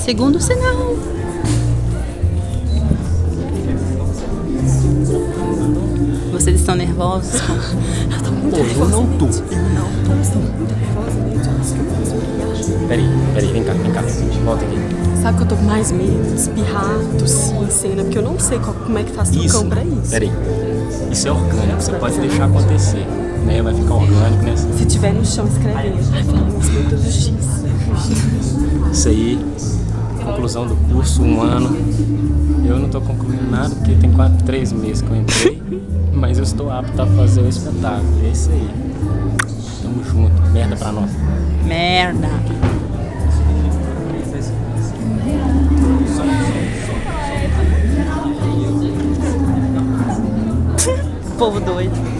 Segundo sinal. Vocês estão nervosos? Eu tô muito Pô, eu não tô. estou muito nervosa, né? Peraí, vem cá. Volta aqui. Sabe que eu tô com mais medo de espirrar, tossir, cena, porque eu não sei como é que faz trucão pra isso. Peraí. Isso é orgânico, você pode deixar acontecer. Né? Vai ficar orgânico, né? Se tiver no chão escrevendo, ai, falando isso, meu Deus do X. Isso aí, conclusão do curso, 1 ano. Eu não tô concluindo nada porque tem 3 meses que eu entrei, mas eu estou apto a fazer o espetáculo. É isso aí. Tamo junto. Merda pra nós. Merda. Povo doido.